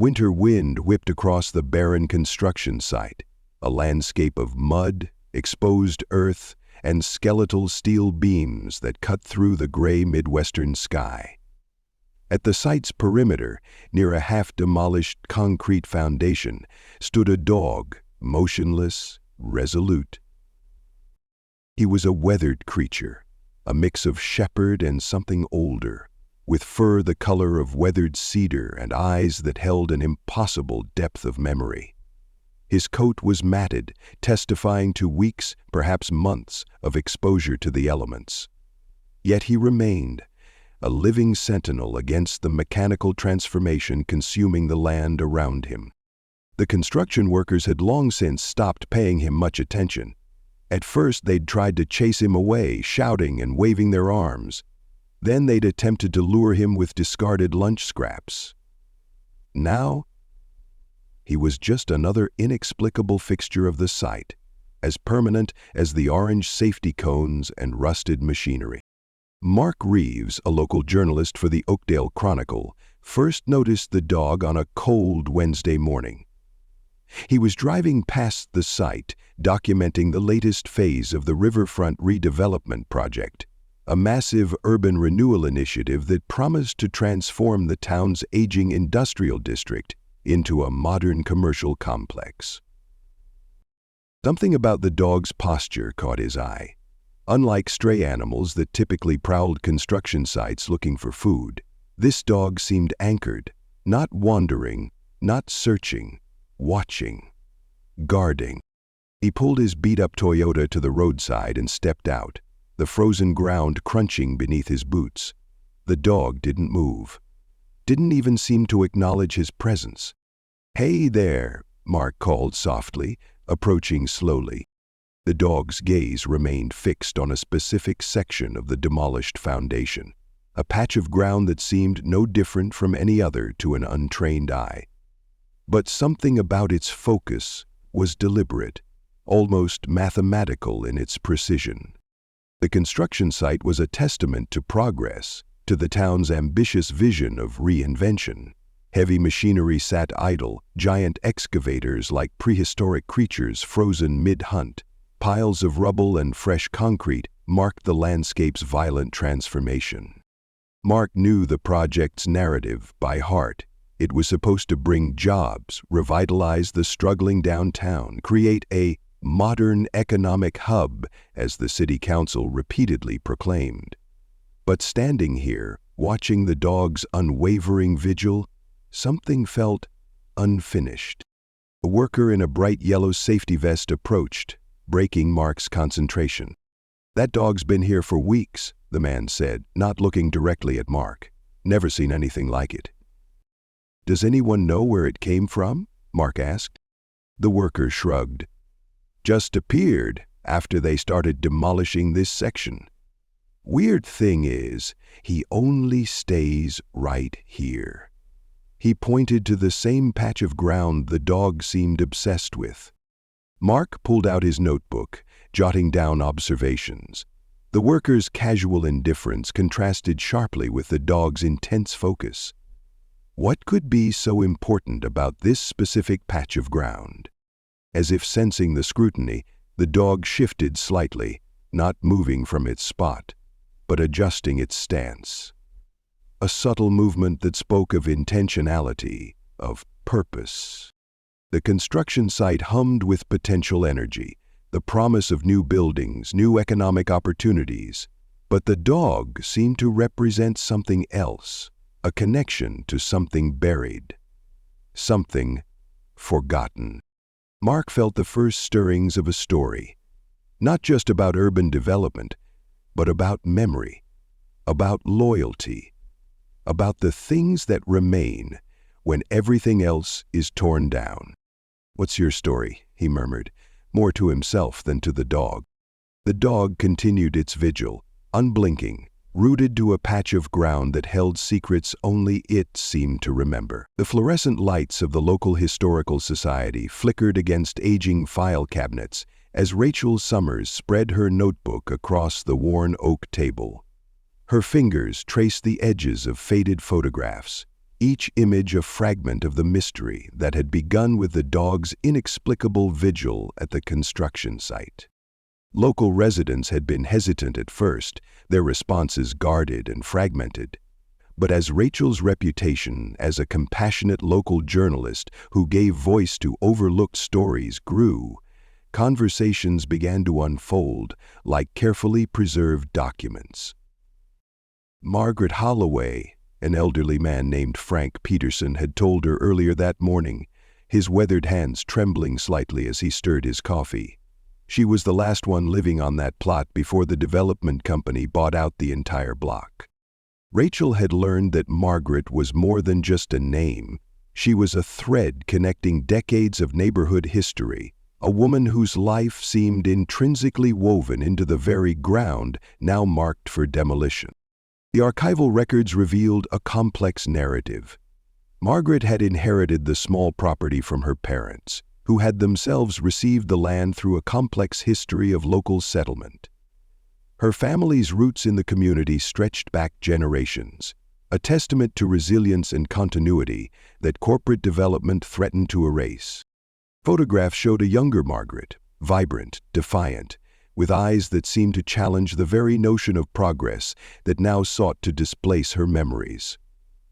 winter wind whipped across the barren construction site, a landscape of mud, exposed earth, and skeletal steel beams that cut through the gray Midwestern sky. At the site's perimeter, near a half-demolished concrete foundation, stood a dog, motionless, resolute. He was a weathered creature, a mix of shepherd and something older, with fur the color of weathered cedar and eyes that held an impossible depth of memory. His coat was matted, testifying to weeks, perhaps months, of exposure to the elements. Yet he remained, a living sentinel against the mechanical transformation consuming the land around him. The construction workers had long since stopped paying him much attention. At first they'd tried to chase him away, shouting and waving their arms. Then they'd attempted to lure him with discarded lunch scraps. Now, he was just another inexplicable fixture of the site, as permanent as the orange safety cones and rusted machinery. Mark Reeves, a local journalist for the Oakdale Chronicle, first noticed the dog on a cold Wednesday morning. He was driving past the site, documenting the latest phase of the riverfront redevelopment project, a massive urban renewal initiative that promised to transform the town's aging industrial district into a modern commercial complex. Something about the dog's posture caught his eye. Unlike stray animals that typically prowled construction sites looking for food, this dog seemed anchored, not wandering, not searching, watching, guarding. He pulled his beat-up Toyota to the roadside and stepped out, the frozen ground crunching beneath his boots. The dog didn't move, didn't even seem to acknowledge his presence. "Hey there," Mark called softly, approaching slowly. The dog's gaze remained fixed on a specific section of the demolished foundation, a patch of ground that seemed no different from any other to an untrained eye. But something about its focus was deliberate, almost mathematical in its precision. The construction site was a testament to progress, to the town's ambitious vision of reinvention. Heavy machinery sat idle, giant excavators like prehistoric creatures frozen mid-hunt. Piles of rubble and fresh concrete marked the landscape's violent transformation. Mark knew the project's narrative by heart. It was supposed to bring jobs, revitalize the struggling downtown, create a modern economic hub, as the city council repeatedly proclaimed. But standing here, watching the dog's unwavering vigil, something felt unfinished. A worker in a bright yellow safety vest approached, breaking Mark's concentration. "That dog's been here for weeks," the man said, not looking directly at Mark. "Never seen anything like it." "Does anyone know where it came from?" Mark asked. The worker shrugged. "Just appeared after they started demolishing this section. Weird thing is, he only stays right here." He pointed to the same patch of ground the dog seemed obsessed with. Mark pulled out his notebook, jotting down observations. The worker's casual indifference contrasted sharply with the dog's intense focus. What could be so important about this specific patch of ground? As if sensing the scrutiny, the dog shifted slightly, not moving from its spot, but adjusting its stance. A subtle movement that spoke of intentionality, of purpose. The construction site hummed with potential energy, the promise of new buildings, new economic opportunities. But the dog seemed to represent something else, a connection to something buried, something forgotten. Mark felt the first stirrings of a story, not just about urban development, but about memory, about loyalty, about the things that remain when everything else is torn down. "What's your story?" he murmured, more to himself than to the dog. The dog continued its vigil, unblinking, rooted to a patch of ground that held secrets only it seemed to remember. The fluorescent lights of the local historical society flickered against aging file cabinets as Rachel Summers spread her notebook across the worn oak table. Her fingers traced the edges of faded photographs, each image a fragment of the mystery that had begun with the dog's inexplicable vigil at the construction site. Local residents had been hesitant at first, their responses guarded and fragmented. But as Rachel's reputation as a compassionate local journalist who gave voice to overlooked stories grew, conversations began to unfold like carefully preserved documents. Margaret Holloway, an elderly man named Frank Peterson, had told her earlier that morning, his weathered hands trembling slightly as he stirred his coffee. She was the last one living on that plot before the development company bought out the entire block. Rachel had learned that Margaret was more than just a name. She was a thread connecting decades of neighborhood history, a woman whose life seemed intrinsically woven into the very ground now marked for demolition. The archival records revealed a complex narrative. Margaret had inherited the small property from her parents, who had themselves received the land through a complex history of local settlement. Her family's roots in the community stretched back generations, a testament to resilience and continuity that corporate development threatened to erase. Photographs showed a younger Margaret, vibrant, defiant, with eyes that seemed to challenge the very notion of progress that now sought to displace her memories.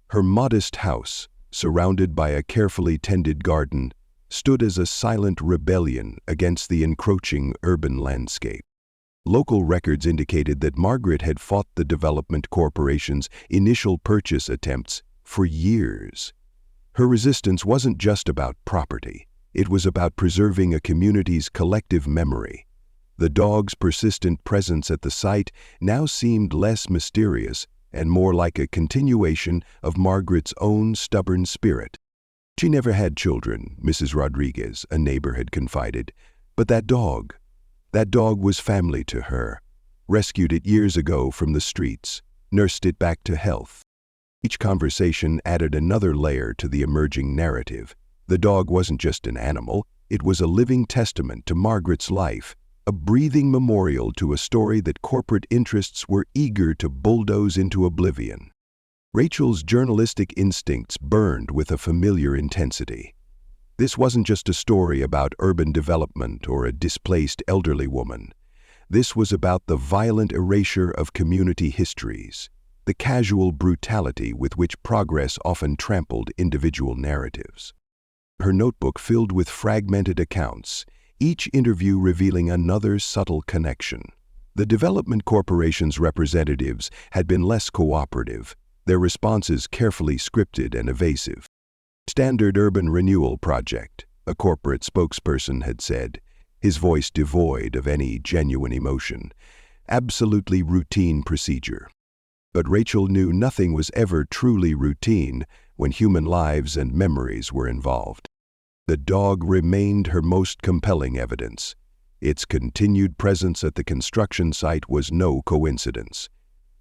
Her modest house, surrounded by a carefully tended garden, stood as a silent rebellion against the encroaching urban landscape. Local records indicated that Margaret had fought the development corporation's initial purchase attempts for years. Her resistance wasn't just about property. It was about preserving a community's collective memory. The dog's persistent presence at the site now seemed less mysterious and more like a continuation of Margaret's own stubborn spirit. She never had children, Mrs. Rodriguez, a neighbor, had confided, but that dog was family to her. Rescued it years ago from the streets, nursed it back to health. Each conversation added another layer to the emerging narrative. The dog wasn't just an animal, it was a living testament to Margaret's life, a breathing memorial to a story that corporate interests were eager to bulldoze into oblivion. Rachel's journalistic instincts burned with a familiar intensity. This wasn't just a story about urban development or a displaced elderly woman. This was about the violent erasure of community histories, the casual brutality with which progress often trampled individual narratives. Her notebook filled with fragmented accounts, each interview revealing another subtle connection. The development corporation's representatives had been less cooperative, their responses carefully scripted and evasive. Standard urban renewal project, a corporate spokesperson had said, his voice devoid of any genuine emotion. Absolutely routine procedure. But Rachel knew nothing was ever truly routine when human lives and memories were involved. The dog remained her most compelling evidence. Its continued presence at the construction site was no coincidence.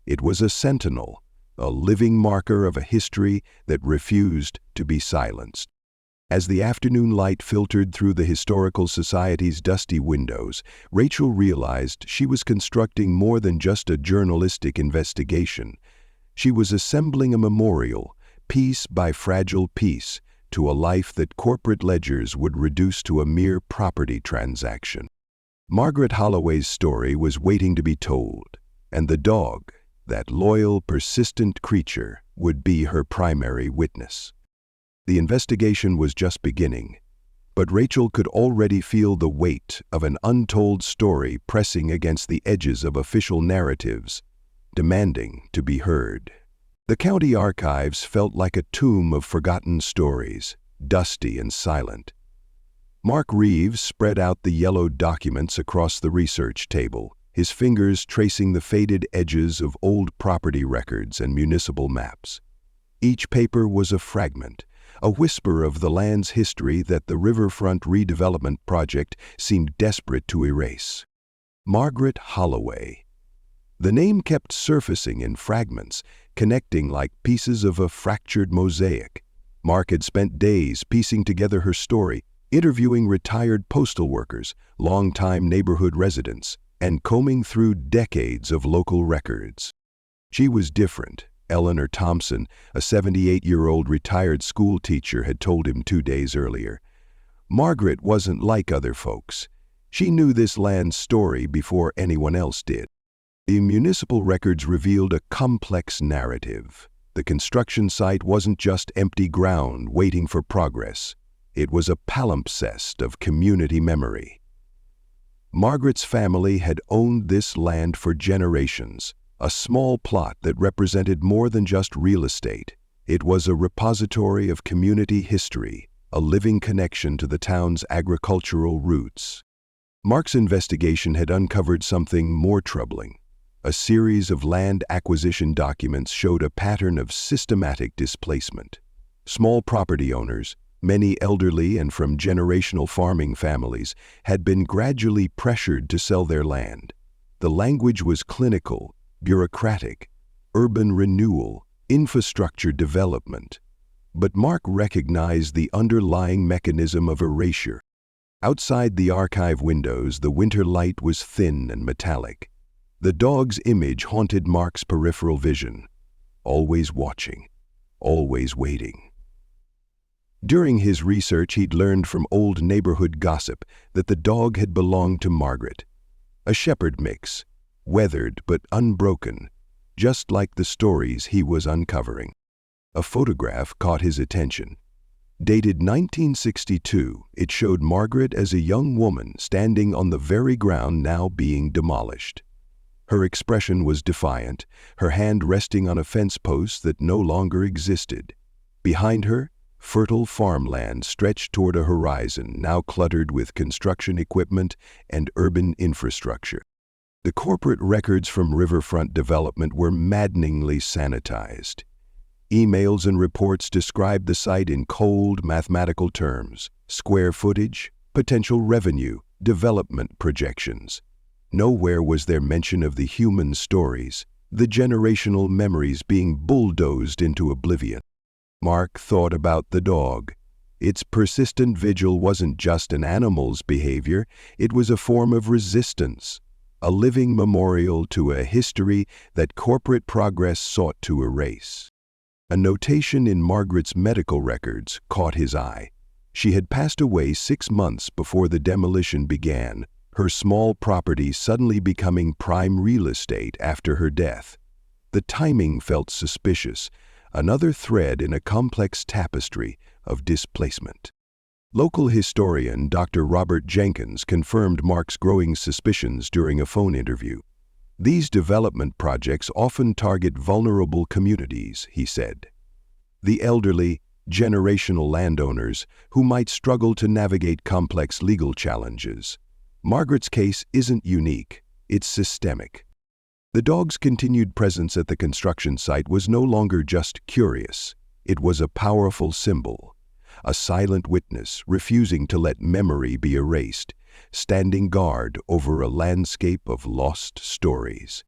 It was a sentinel, a living marker of a history that refused to be silenced. As the afternoon light filtered through the Historical Society's dusty windows, Rachel realized she was constructing more than just a journalistic investigation. She was assembling a memorial, piece by fragile piece, to a life that corporate ledgers would reduce to a mere property transaction. Margaret Holloway's story was waiting to be told, and the dog, that loyal, persistent creature, would be her primary witness. The investigation was just beginning, but Rachel could already feel the weight of an untold story pressing against the edges of official narratives, demanding to be heard. The county archives felt like a tomb of forgotten stories, dusty and silent. Mark Reeves spread out the yellowed documents across the research table, his fingers tracing the faded edges of old property records and municipal maps. Each paper was a fragment, a whisper of the land's history that the riverfront redevelopment project seemed desperate to erase. Margaret Holloway. The name kept surfacing in fragments, connecting like pieces of a fractured mosaic. Mark had spent days piecing together her story, interviewing retired postal workers, longtime neighborhood residents, and combing through decades of local records. She was different, Eleanor Thompson, a 78-year-old retired school teacher, had told him 2 days earlier. Margaret wasn't like other folks. She knew this land's story before anyone else did. The municipal records revealed a complex narrative. The construction site wasn't just empty ground waiting for progress. It was a palimpsest of community memory. Margaret's family had owned this land for generations, a small plot that represented more than just real estate. It was a repository of community history, a living connection to the town's agricultural roots. Mark's investigation had uncovered something more troubling. A series of land acquisition documents showed a pattern of systematic displacement. Small property owners, many elderly and from generational farming families, had been gradually pressured to sell their land. The language was clinical, bureaucratic, urban renewal, infrastructure development. But Mark recognized the underlying mechanism of erasure. Outside the archive windows, the winter light was thin and metallic. The dog's image haunted Mark's peripheral vision, always watching, always waiting. During his research, he'd learned from old neighborhood gossip that the dog had belonged to Margaret. A shepherd mix, weathered but unbroken, just like the stories he was uncovering. A photograph caught his attention. Dated 1962, it showed Margaret as a young woman standing on the very ground now being demolished. Her expression was defiant, her hand resting on a fence post that no longer existed. Behind her, fertile farmland stretched toward a horizon now cluttered with construction equipment and urban infrastructure. The corporate records from riverfront development were maddeningly sanitized. Emails and reports described the site in cold, mathematical terms: square footage, potential revenue, development projections. Nowhere was there mention of the human stories, the generational memories being bulldozed into oblivion. Mark thought about the dog. Its persistent vigil wasn't just an animal's behavior, it was a form of resistance, a living memorial to a history that corporate progress sought to erase. A notation in Margaret's medical records caught his eye. She had passed away 6 months before the demolition began, her small property suddenly becoming prime real estate after her death. The timing felt suspicious, another thread in a complex tapestry of displacement. Local historian Dr. Robert Jenkins confirmed Mark's growing suspicions during a phone interview. These development projects often target vulnerable communities, he said. The elderly, generational landowners who might struggle to navigate complex legal challenges. Margaret's case isn't unique, it's systemic. The dog's continued presence at the construction site was no longer just curious. It was a powerful symbol, a silent witness refusing to let memory be erased, standing guard over a landscape of lost stories.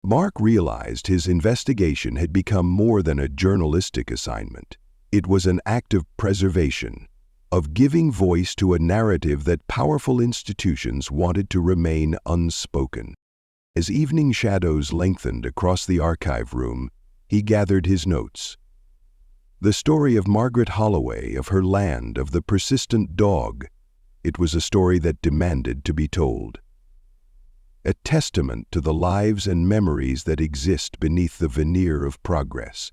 Mark realized his investigation had become more than a journalistic assignment. It was an act of preservation, of giving voice to a narrative that powerful institutions wanted to remain unspoken. As evening shadows lengthened across the archive room, he gathered his notes. The story of Margaret Holloway, of her land, of the persistent dog. It was a story that demanded to be told. A testament to the lives and memories that exist beneath the veneer of progress.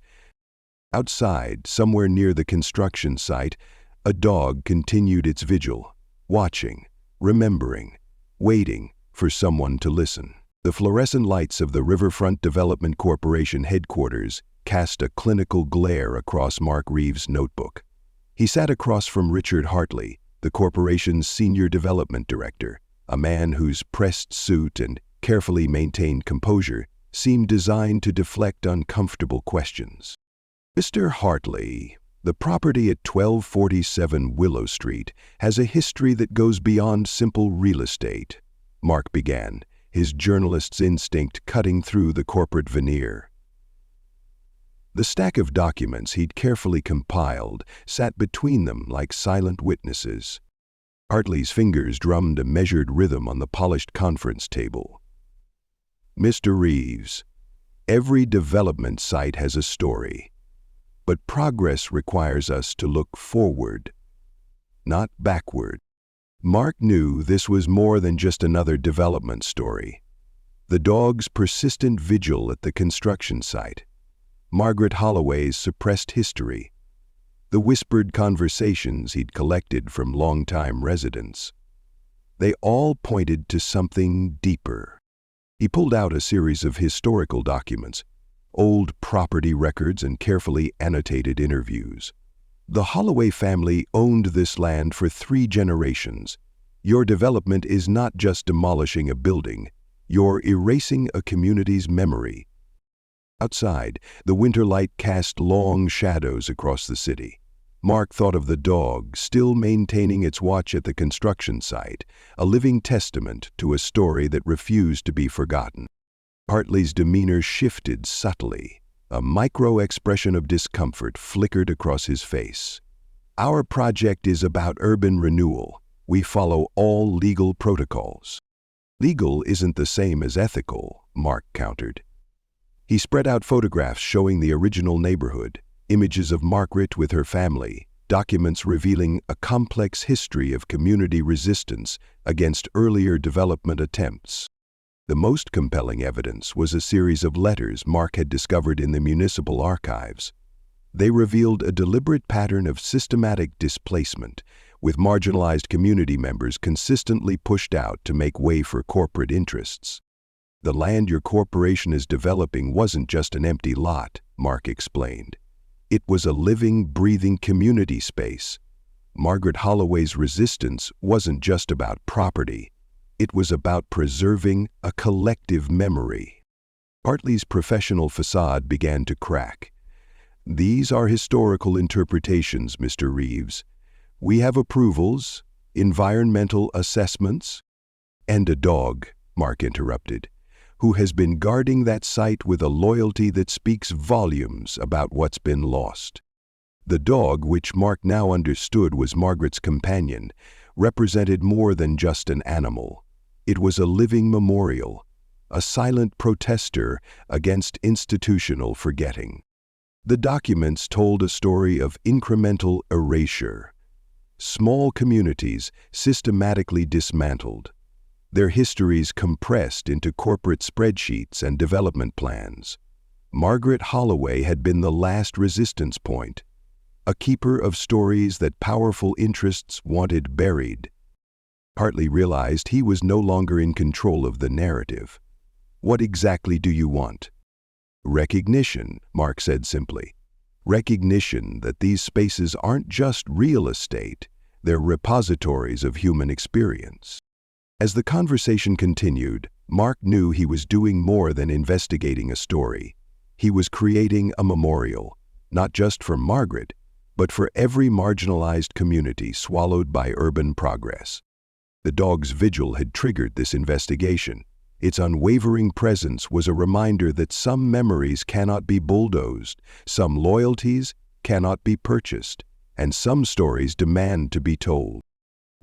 Outside, somewhere near the construction site, a dog continued its vigil, watching, remembering, waiting for someone to listen. The fluorescent lights of the Riverfront Development Corporation headquarters cast a clinical glare across Mark Reeves' notebook. He sat across from Richard Hartley, the corporation's senior development director, a man whose pressed suit and carefully maintained composure seemed designed to deflect uncomfortable questions. Mr. Hartley, the property at 1247 Willow Street has a history that goes beyond simple real estate, Mark began, his journalist's instinct cutting through the corporate veneer. The stack of documents he'd carefully compiled sat between them like silent witnesses. Hartley's fingers drummed a measured rhythm on the polished conference table. Mr. Reeves, Every development site has a story, but progress requires us to look forward, not backward. Mark knew this was more than just another development story. The dog's persistent vigil at the construction site, Margaret Holloway's suppressed history, the whispered conversations he'd collected from longtime residents. They all pointed to something deeper. He pulled out a series of historical documents, old property records and carefully annotated interviews. The Holloway family owned this land for 3 generations. Your development is not just demolishing a building, you're erasing a community's memory. Outside, the winter light cast long shadows across the city. Mark thought of the dog, still maintaining its watch at the construction site, a living testament to a story that refused to be forgotten. Hartley's demeanor shifted subtly. A micro-expression of discomfort flickered across his face. Our project is about urban renewal. We follow all legal protocols. Legal isn't the same as ethical, Mark countered. He spread out photographs showing the original neighborhood, images of Margaret with her family, documents revealing a complex history of community resistance against earlier development attempts. The most compelling evidence was a series of letters Mark had discovered in the municipal archives. They revealed a deliberate pattern of systematic displacement, with marginalized community members consistently pushed out to make way for corporate interests. The land your corporation is developing wasn't just an empty lot, Mark explained. It was a living, breathing community space. Margaret Holloway's resistance wasn't just about property. It was about preserving a collective memory. Hartley's professional facade began to crack. These are historical interpretations, Mr. Reeves. We have approvals, environmental assessments, and a dog, Mark interrupted, who has been guarding that site with a loyalty that speaks volumes about what's been lost. The dog, which Mark now understood was Margaret's companion, represented more than just an animal. It was a living memorial, a silent protester against institutional forgetting. The documents told a story of incremental erasure. Small communities systematically dismantled, their histories compressed into corporate spreadsheets and development plans. Margaret Holloway had been the last resistance point, a keeper of stories that powerful interests wanted buried. Hartley realized he was no longer in control of the narrative. What exactly do you want? Recognition, Mark said simply. Recognition that these spaces aren't just real estate, they're repositories of human experience. As the conversation continued, Mark knew he was doing more than investigating a story. He was creating a memorial, not just for Margaret, but for every marginalized community swallowed by urban progress. The dog's vigil had triggered this investigation. Its unwavering presence was a reminder that some memories cannot be bulldozed, some loyalties cannot be purchased, and some stories demand to be told.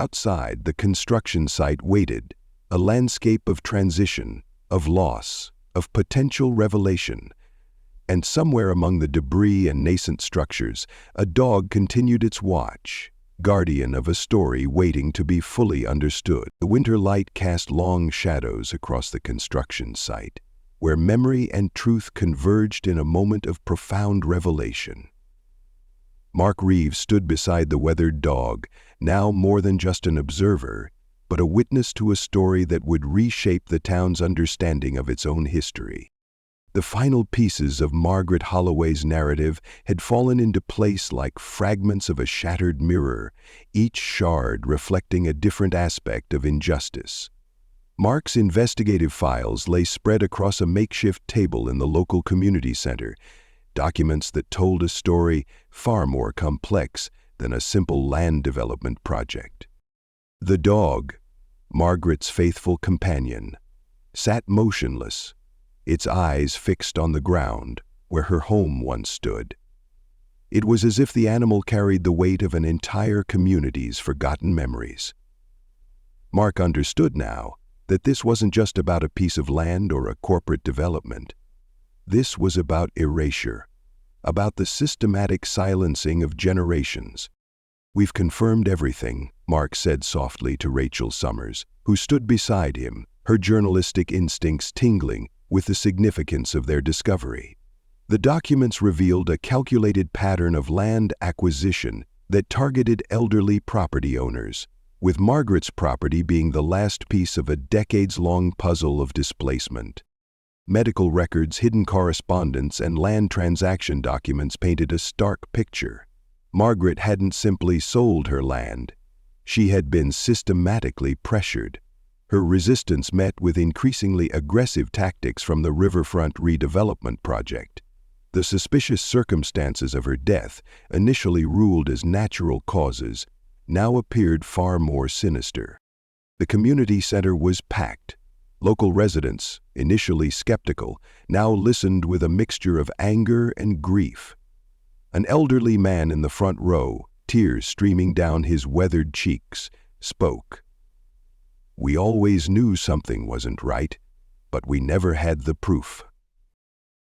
Outside, the construction site waited, a landscape of transition, of loss, of potential revelation. And somewhere among the debris and nascent structures, a dog continued its watch, guardian of a story waiting to be fully understood. The winter light cast long shadows across the construction site, where memory and truth converged in a moment of profound revelation. Mark Reeves stood beside the weathered dog, now more than just an observer, but a witness to a story that would reshape the town's understanding of its own history. The final pieces of Margaret Holloway's narrative had fallen into place like fragments of a shattered mirror, each shard reflecting a different aspect of injustice. Mark's investigative files lay spread across a makeshift table in the local community center, documents that told a story far more complex than a simple land development project. The dog, Margaret's faithful companion, sat motionless, its eyes fixed on the ground where her home once stood. It was as if the animal carried the weight of an entire community's forgotten memories. Mark understood now that this wasn't just about a piece of land or a corporate development. This was about erasure, about the systematic silencing of generations. "We've confirmed everything," Mark said softly to Rachel Summers, who stood beside him, her journalistic instincts tingling with the significance of their discovery. The documents revealed a calculated pattern of land acquisition that targeted elderly property owners, with Margaret's property being the last piece of a decades-long puzzle of displacement. Medical records, hidden correspondence, and land transaction documents painted a stark picture. Margaret hadn't simply sold her land. She had been systematically pressured. Her resistance met with increasingly aggressive tactics from the riverfront redevelopment project. The suspicious circumstances of her death, initially ruled as natural causes, now appeared far more sinister. The community center was packed. Local residents, initially skeptical, now listened with a mixture of anger and grief. An elderly man in the front row, tears streaming down his weathered cheeks, spoke. "We always knew something wasn't right, but we never had the proof."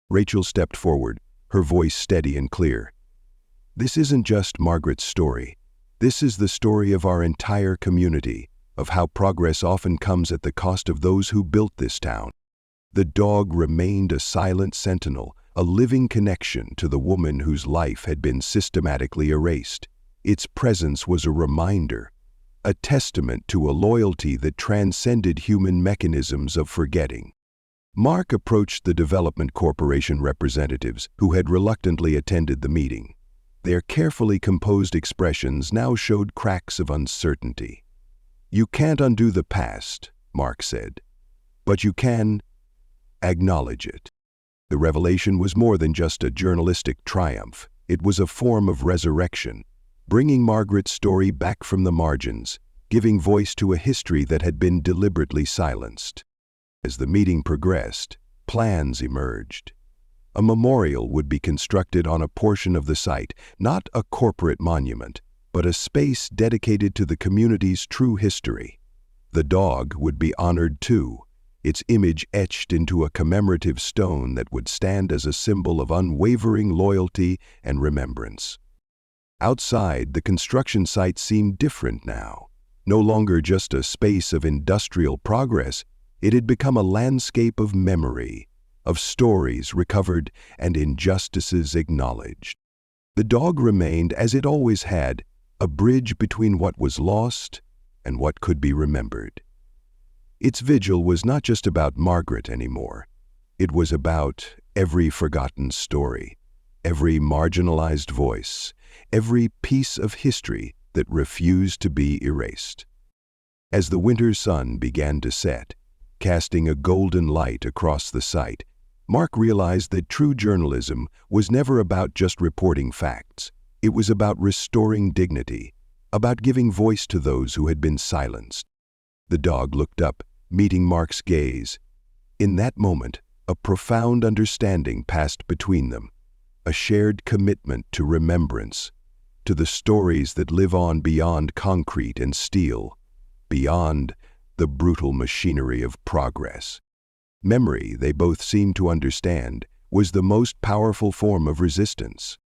Rachel stepped forward, her voice steady and clear. "This isn't just Margaret's story. This is the story of our entire community, of how progress often comes at the cost of those who built this town." The dog remained a silent sentinel, a living connection to the woman whose life had been systematically erased. Its presence was a reminder, a testament to a loyalty that transcended human mechanisms of forgetting. Mark approached the Development Corporation representatives who had reluctantly attended the meeting. Their carefully composed expressions now showed cracks of uncertainty. "You can't undo the past," Mark said, "but you can acknowledge it." The revelation was more than just a journalistic triumph. It was a form of resurrection, bringing Margaret's story back from the margins, giving voice to a history that had been deliberately silenced. As the meeting progressed, plans emerged. A memorial would be constructed on a portion of the site, not a corporate monument, but a space dedicated to the community's true history. The dog would be honored too, its image etched into a commemorative stone that would stand as a symbol of unwavering loyalty and remembrance. Outside, the construction site seemed different now. No longer just a space of industrial progress, it had become a landscape of memory, of stories recovered and injustices acknowledged. The dog remained, as it always had, a bridge between what was lost and what could be remembered. Its vigil was not just about Margaret anymore. It was about every forgotten story, every marginalized voice, every piece of history that refused to be erased. As the winter sun began to set, casting a golden light across the site, Mark realized that true journalism was never about just reporting facts. It was about restoring dignity, about giving voice to those who had been silenced. The dog looked up, meeting Mark's gaze. In that moment, a profound understanding passed between them, a shared commitment to remembrance, to the stories that live on beyond concrete and steel, beyond the brutal machinery of progress. Memory, they both seemed to understand, was the most powerful form of resistance.